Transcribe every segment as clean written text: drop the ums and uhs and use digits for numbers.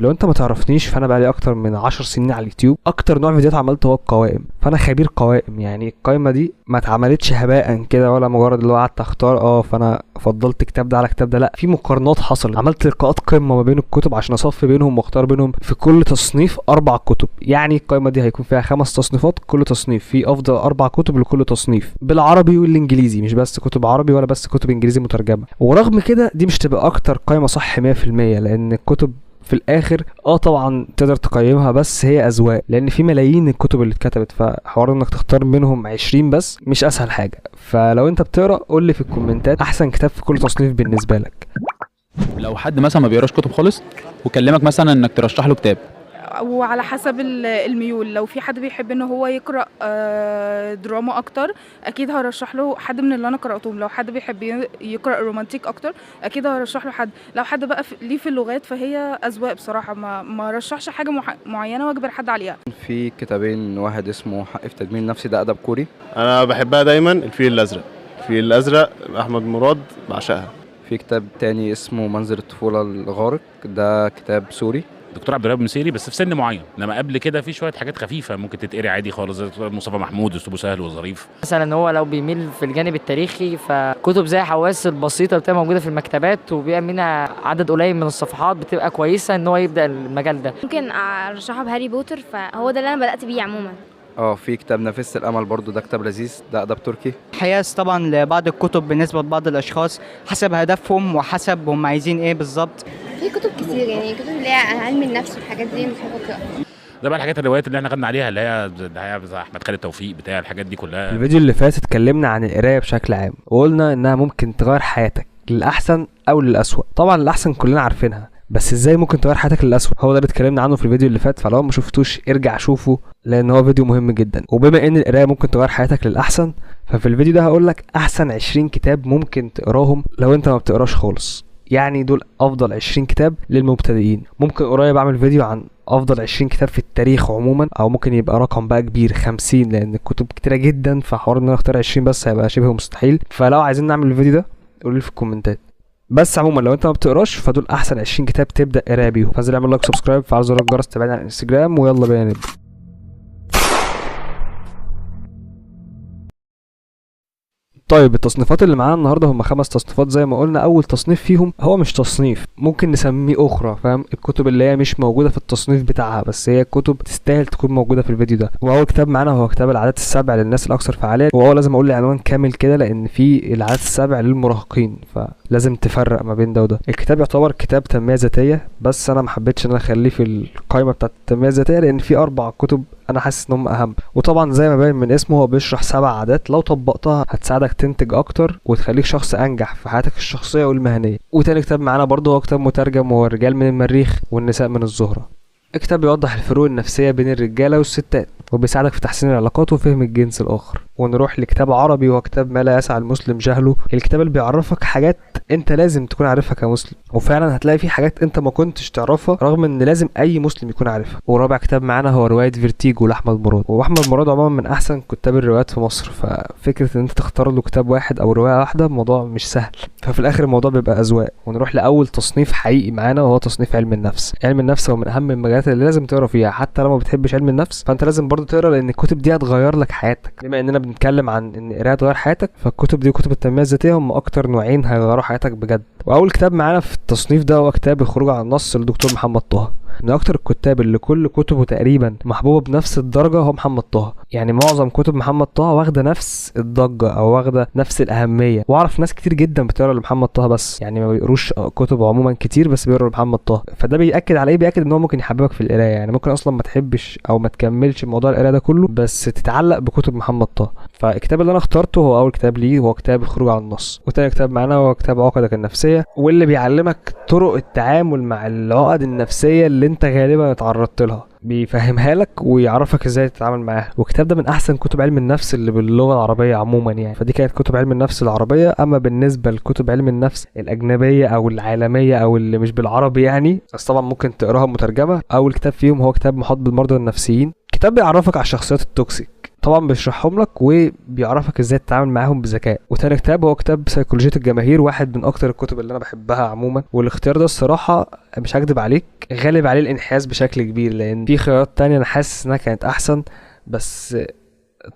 لو انت ما تعرفنيش فانا بقالي اكتر من 10 سنين على اليوتيوب. اكتر نوع فيديوهات عملته هو القوائم، فانا خبير قوائم. يعني القائمه دي ما اتعملتش هباء كده ولا مجرد اللي هو قعدت اختار فانا فضلت كتاب ده على كتاب ده، لا، في مقارنات حصلت. عملت لقاءات قمه ما بين الكتب عشان اصفي بينهم واختار بينهم. في كل تصنيف 4 كتب، يعني القائمه دي هيكون فيها 5 تصنيفات، كل تصنيف فيه افضل 4 كتب لكل تصنيف بالعربي والانجليزي، مش بس كتب عربي ولا بس كتب انجليزي مترجمه. ورغم كده دي مش تبقى اكتر قائمه صح 100%، لان الكتب في الاخر طبعا تقدر تقيمها، بس هي اذواق، لان في ملايين الكتب اللي اتكتبت، فحوار انك تختار منهم 20 بس مش اسهل حاجه. فلو انت بتقرا قول لي في الكومنتات احسن كتاب في كل تصنيف بالنسبه لك. لو حد مثلا ما بيقراش كتب خالص وكلمك مثلا انك ترشح له كتاب، وعلى حسب الميول. لو في حد بيحب ان هو يقرا دراما اكتر، اكيد هرشح له حد من اللي انا قراتهم. لو حد بيحب يقرا رومانتيك اكتر، اكيد هرشح له حد. لو حد بقى ليه في اللغات، فهي اذواق بصراحه. ما رشحش حاجه معينه واجبر حد عليها. في كتابين، واحد اسمه حق في تدمير نفسي، ده ادب كوري انا بحبها دايما. الفيل الازرق، الفيل الازرق احمد مراد بعشقها. في كتاب تاني اسمه منزل الطفوله الغارق، ده كتاب سوري. دكتور عبد الوهاب مسيري، بس في سن معين، انما قبل كده في شويه حاجات خفيفه ممكن تتقري عادي خالص، زي دكتور مصطفى محمود، اسلوبه سهل وظريف. مثلا هو لو بيميل في الجانب التاريخي، فكتب زي حواس البسيطه بتبقى موجوده في المكتبات وبيبقى منها عدد قليل من الصفحات، بتبقى كويسه ان هو يبدا المجال ده. ممكن ارشحها بهاري بوتر، فهو ده اللي انا بدات بيه عموما. في كتاب نافذة الامل برضو، ده كتاب لذيذ، ده ادب تركي. حياس طبعا لبعض الكتب بالنسبه لبعض الاشخاص حسب هدفهم وحسب هم عايزين ايه بالظبط. في كتب كتير، يعني كتب اللي هي علم النفس والحاجات دي بحب اقراها. ده بقى الحاجات الروايات اللي احنا خدنا عليها، اللي هي بتاع احمد خالد توفيق، بتاع الحاجات دي كلها. الفيديو اللي فات اتكلمنا عن القرايه بشكل عام، وقلنا انها ممكن تغير حياتك للاحسن او للاسوأ. طبعا الاحسن كلنا عارفينها، بس ازاي ممكن تغير حياتك للاسوء؟ هو ده اللي اتكلمنا عنه في الفيديو اللي فات، فلو ما شفتوش ارجع شوفه لان هو فيديو مهم جدا. وبما ان القرايه ممكن تغير حياتك للاحسن، ففي الفيديو ده هقول لك احسن 20 كتاب ممكن تقراهم لو انت ما بتقراش خالص. يعني دول افضل 20 كتاب للمبتدئين. ممكن قريب اعمل فيديو عن افضل 20 كتاب في التاريخ عموما، او ممكن يبقى رقم بقى كبير 50، لان الكتب كتيره جدا، فحوار ان انا اختار 20 بس هيبقى شبه مستحيل. فلو عايزين نعمل الفيديو ده قولوا لي في الكومنتات. بس عموما لو انت ما بتقراش فدول احسن 20 كتاب تبدا قرايه بيهم. فانزل اعمل لايك سبسكرايب، فعل زر الجرس، تابعني على الانستجرام، ويلا بينا نبدا. طيب التصنيفات اللي معانا النهارده هم 5 تصنيفات زي ما قلنا. اول تصنيف فيهم هو مش تصنيف، ممكن نسميه اخرى، فاهم؟ الكتب اللي هي مش موجوده في التصنيف بتاعها، بس هي كتب تستاهل تكون موجوده في الفيديو ده. واول كتاب معانا هو كتاب العادات السبع للناس الاكثر فعاليه. لازم اقول العنوان كامل كده، لان في العادات السبع للمراهقين، فلازم تفرق ما بين ده وده. الكتاب يعتبر كتاب تنميه ذاتيه، بس انا ما حبيتش ان انا اخليه في القائمه بتاعه التنميه الذاتيه، لان في 4 كتب انا حاسس ان هم اهم. وطبعا زي ما باين من اسمه هو بيشرح 7 عادات لو طبقتها هتساعدك تنتج اكتر وتخليك شخص انجح في حياتك الشخصيه والمهنيه. وتاني كتاب معانا برضه هو كتاب مترجم، وهو الرجال من المريخ والنساء من الزهره. الكتاب بيوضح الفروق النفسيه بين الرجاله والستات، وبيساعدك في تحسين العلاقات وفهم الجنس الاخر. ونروح لكتاب عربي وهو كتاب ما لا يسع المسلم جهله، الكتاب اللي بيعرفك حاجات انت لازم تكون عارفها كمسلم، وفعلا هتلاقي فيه حاجات انت ما كنتش تعرفها رغم ان لازم اي مسلم يكون عارفها. ورابع كتاب معانا هو روايه فيرتيجو لاحمد مراد. واحمد مراد عموما من احسن كتاب الروايات في مصر، ففكره ان انت تختار له كتاب واحد او روايه واحده الموضوع مش سهل، ففي الاخر الموضوع بيبقى اذواق. ونروح لاول تصنيف حقيقي معانا وهو تصنيف علم النفس. علم النفس هو من اهم المجالات اللي لازم تقرا فيها، حتى لو ما بتحبش علم النفس فانت لازم برضو تقرا، لان الكتب دي هتغير لك حياتك. بما اننا بنتكلم عن ان القرايه تغير حياتك، فالكتب دي وكتب التنميه الذاتيه هم اكتر نوعين هيغيروا حياتك بجد. واول كتاب معانا في التصنيف ده هو كتاب الخروج عن النص للدكتور محمد طه. من اكتر الكتاب اللي كل كتبه تقريبا محبوبه بنفس الدرجه هو محمد طه. يعني معظم كتب محمد طه واخده نفس الضجه او واخده نفس الاهميه. واعرف ناس كتير جدا بتقرا لمحمد طه، بس يعني ما بيقروش كتب عموما كتير، بس بيقروا لمحمد طه. فده بياكد على ايه؟ بياكد ان هو ممكن يحببك في القرايه. يعني ممكن اصلا ما تحبش او ما تكملش موضوع القرايه ده كله، بس تتعلق بكتب محمد طه. فالكتاب اللي انا اخترته هو اول كتاب ليه، هو كتاب الخروج عن النص. وتاني كتاب معانا هو كتاب عقدك النفسيه، واللي بيعلمك طرق التعامل مع العقد النفسيه اللي انت غالبا اتعرضت لها، بيفهمها لك ويعرفك ازاي تتعامل معاها. والكتاب ده من احسن كتب علم النفس اللي باللغه العربيه عموما يعني. فدي كانت كتب علم النفس العربيه. اما بالنسبه لكتب علم النفس الاجنبيه او العالميه او اللي مش بالعربي يعني، بس طبعا ممكن تقراها مترجمه. اول كتاب فيهم هو كتاب محاط بالمرضى النفسيين. كتاب بيعرفك على الشخصيات التوكسيك. طبعا بيشرحهم لك وبيعرفك ازاي تتعامل معاهم بذكاء. وتاني كتاب هو كتاب سيكولوجية الجماهير، واحد من اكتر الكتب اللي انا بحبها عموما، والاختيار ده الصراحة مش هكدب عليك غالب عليه الانحياز بشكل كبير، لان في خيارات تانية انا حاسس انها كانت احسن، بس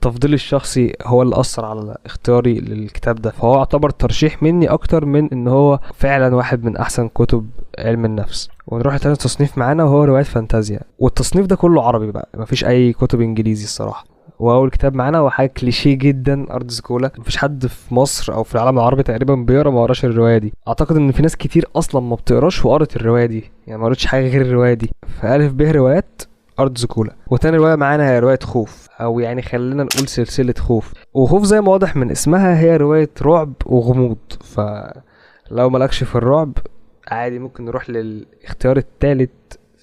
تفضيلي الشخصي هو اللي اثر على اختياري للكتاب ده، فهو يعتبر ترشيح مني اكتر من ان هو فعلا واحد من احسن كتب علم النفس. ونروح لتاني تصنيف معانا وهو روايات فانتازيا، والتصنيف ده كله عربي بقى، مفيش اي كتب انجليزي الصراحه. واول كتاب معانا هو حاجه كليشيه جدا، ارض زيكولا. مفيش حد في مصر او في العالم العربي تقريبا بيقرا ما قراش الروايه دي. اعتقد ان في ناس كتير اصلا ما بتقراش وقرت الروايه دي، يعني ما قرتش حاجه غير الروايه دي. فالف به روايات ارض زيكولا. وتاني روايه معانا هي روايه خوف، او يعني خلينا نقول سلسله خوف. وخوف زي ما واضح من اسمها هي روايه رعب وغموض، فلو مالكش في الرعب عادي ممكن نروح للاختيار الثالث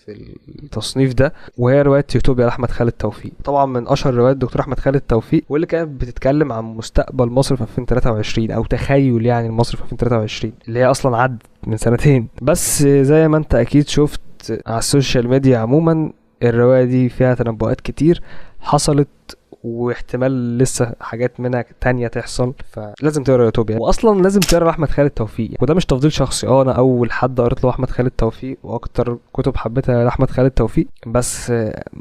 في التصنيف ده، وهي روايه يوتوبيا لاحمد خالد توفيق. طبعا من اشهر روايات دكتور احمد خالد توفيق، واللي كانت بتتكلم عن مستقبل مصر في 2023 او تخيل يعني مصر في 2023 اللي هي اصلا عدت من سنتين. بس زي ما انت اكيد شفت على السوشيال ميديا عموما، الروايه دي فيها تنبؤات كتير حصلت، واحتمال لسه حاجات منها تانية تحصل، فلازم تقرا يوتوبيا. واصلا لازم تقرا احمد خالد توفيق، وده مش تفضيل شخصي، انا اول حد قريت له احمد خالد توفيق، واكتر كتب حبيتها لاحمد خالد توفيق. بس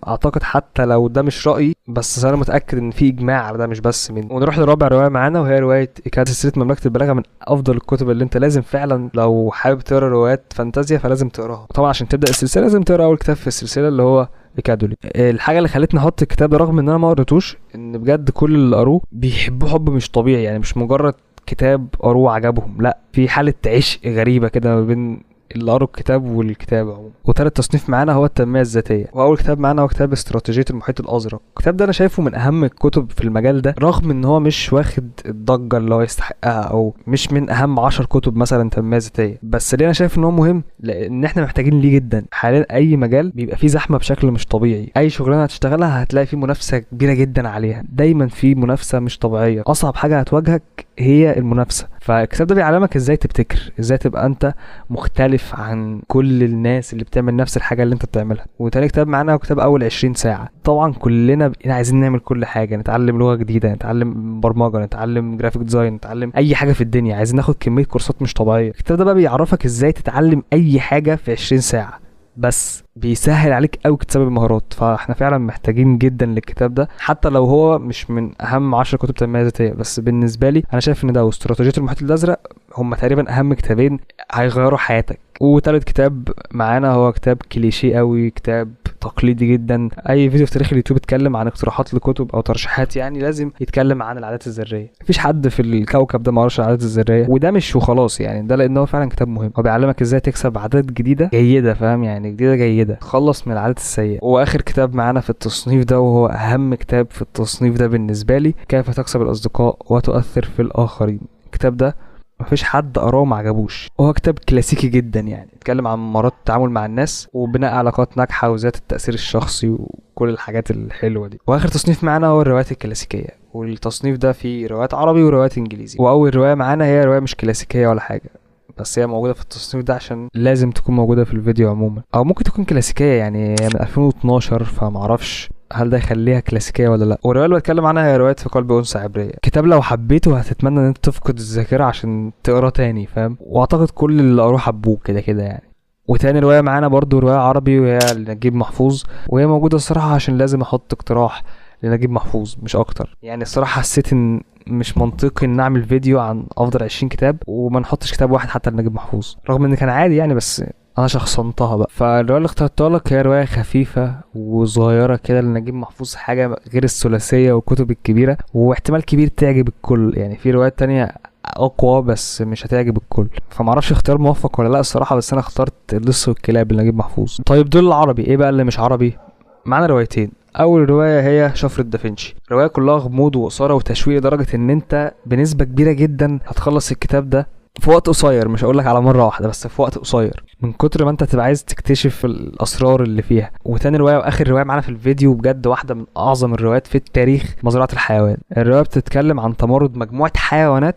اعتقد حتى لو ده مش رايي، بس انا متاكد ان في اجماع على ده مش بس مني. ونروح لرابع روايه معانا وهي روايه كانت سلسله مملكه البلاغه، من افضل الكتب اللي انت لازم فعلا لو حابب تقرا روايات فانتازيا فلازم تقراها. طبعا عشان تبدا السلسله لازم تقرا اول كتاب في السلسله اللي هو إيكادولي. الحاجه اللي خلتني احط الكتاب ده رغم ان انا ما قريتوش، ان بجد كل اللي قروه بيحبوه حب مش طبيعي، يعني مش مجرد كتاب قروه عجبهم، لا في حاله عشق غريبه كده ما بين اللي قروا الكتاب والكتاب عموما. وتالت تصنيف معانا هو التنميه الذاتيه، واول كتاب معانا هو كتاب استراتيجيه المحيط الازرق. الكتاب ده انا شايفه من اهم الكتب في المجال ده، رغم ان هو مش واخد الضجه اللي هو يستحقها، او مش من اهم 10 كتب مثلا تنميه ذاتيه، بس ليه انا شايف ان هو مهم؟ لان احنا محتاجين ليه جدا حاليا. اي مجال بيبقى فيه زحمه بشكل مش طبيعي، اي شغلانه هتشتغلها هتلاقي فيه منافسه كبيره جدا عليها، دايما في منافسه مش طبيعيه، اصعب حاجه هتواجهك هي المنافسه. فالكتاب ده بيعلمك ازاي تبتكر، ازاي تبقى انت مختلف عن كل الناس اللي بتعمل نفس الحاجه اللي انت بتعملها. وتاني كتاب معانا هو كتاب اول 20 ساعه. طبعا كلنا عايزين نعمل كل حاجه، نتعلم لغه جديده، نتعلم برمجه، نتعلم جرافيك ديزاين، نتعلم اي حاجه في الدنيا، عايزين ناخد كميه كورسات مش طبيعيه. الكتاب ده بقى بيعرفك ازاي تتعلم اي حاجه في 20 ساعه، بس بيسهل عليك قوي اكتساب المهارات. فاحنا فعلا محتاجين جدا للكتاب ده، حتى لو هو مش من اهم 10 كتب تنميه ذاتيه، بس بالنسبه لي انا شايف ان ده واستراتيجيه المحيط الازرق هم تقريبا اهم كتابين هيغيروا حياتك. وتالت كتاب معانا هو كتاب كليشيه قوي، كتاب تقليدي جدا. اي فيديو في تاريخ اليوتيوب اتكلم عن اقتراحات لكتب او ترشيحات يعني لازم يتكلم عن العادات الذريه. مفيش حد في الكوكب ده ما قراش العادات الذريه، وده مش وخلاص يعني، ده لانه فعلا كتاب مهم. هو بيعلمك ازاي تكسب عادات جديده جيده، فاهم يعني جديده جيده، تخلص من العادات السيئه. واخر كتاب معانا في التصنيف ده وهو اهم كتاب في التصنيف ده بالنسبه لي، كيف تكسب الاصدقاء وتؤثر في الاخرين. الكتاب ده مفيش حد قراه ما عجبوش، هو كتاب كلاسيكي جدا يعني، بيتكلم عن مهارات التعامل مع الناس وبناء علاقات ناجحه وذات التاثير الشخصي وكل الحاجات الحلوه دي. واخر تصنيف معانا هو الروايات الكلاسيكيه، والتصنيف ده فيه روايات عربي وروايات انجليزي. واول روايه معانا هي روايه مش كلاسيكيه ولا حاجه، بس هي موجوده في التصنيف ده عشان لازم تكون موجوده في الفيديو عموما، او ممكن تكون كلاسيكيه يعني هي من 2012 فمعرفش هل ده يخليها كلاسيكيه ولا لا. والروايه اللي بتكلم عنها هي روايه في قلب انثى عبريه. كتاب لو حبيته هتتمنى ان انت تفقد الذاكره عشان تقرا تاني، فاهم؟ واعتقد كل اللي قروه حبوه كده كده يعني. وتاني روايه معانا برضو روايه عربي وهي لنجيب محفوظ، وهي موجوده الصراحه عشان لازم احط اقتراح لنجيب محفوظ مش اكتر يعني. الصراحه حسيت ان مش منطقي ان نعمل فيديو عن افضل 20 كتاب وما نحطش كتاب واحد حتى لنجيب محفوظ، رغم ان كان عادي يعني، بس انا شخصنتها بقى. فالروايه اللي اخترتها لك هي روايه خفيفه وصغيره كده لنجيب محفوظ، حاجه غير الثلاثيه والكتب الكبيره، واحتمال كبير تعجب الكل يعني. في روايات تانية اقوى بس مش هتعجب الكل، فمعرفش اختيار موفق ولا لا الصراحه، بس انا اخترت اللص والكلاب لنجيب محفوظ. طيب دول العربي، ايه بقى اللي مش عربي؟ معانا روايتين. اول روايه هي شفرة دافنشي، روايه كلها غموض واثاره وتشويق لدرجه ان انت بنسبه كبيره جدا هتخلص الكتاب ده في وقت قصير، مش هقولك على مره واحده بس في وقت قصير، من كتر ما انت تبقى عايز تكتشف الاسرار اللي فيها. وتاني روايه واخر روايه معانا في الفيديو بجد واحده من اعظم الروايات في التاريخ، مزرعه الحيوان. الروايه بتتكلم عن تمرد مجموعه حيوانات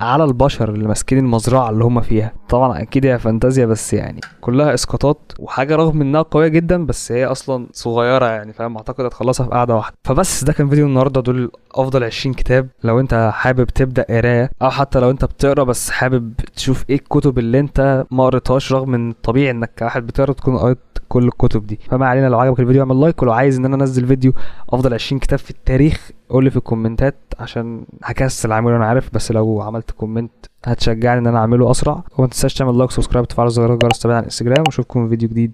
على البشر اللي ماسكين المزرعه اللي هم فيها. طبعا اكيد هي فانتازيا بس يعني كلها اسقاطات وحاجه رغم انها قويه جدا بس هي اصلا صغيره يعني فاهم. اعتقد هتخلصها في قعده واحده. فبس ده كان فيديو النهارده، دول افضل 20 كتاب لو انت حابب تبدا قرايه، او حتى لو انت بتقرا بس حابب تشوف ايه الكتب اللي انت ما قريتهاش، رغم ان طبيعي انك كواحد بتقرا تكون قريت كل الكتب دي. فما علينا، لو عجبك الفيديو اعمل لايك، ولو عايز ان انا انزل فيديو افضل 20 كتاب في التاريخ قول لي في الكومنتات، عشان هكسل اعمله انا عارف، بس لو عملت كومنت هتشجعني ان انا اعمله اسرع. وما تنساش تعمل لايك وسبسكرايب وتفعل زر الجرس تابعنا على الانستجرام، واشوفكم في فيديو جديد.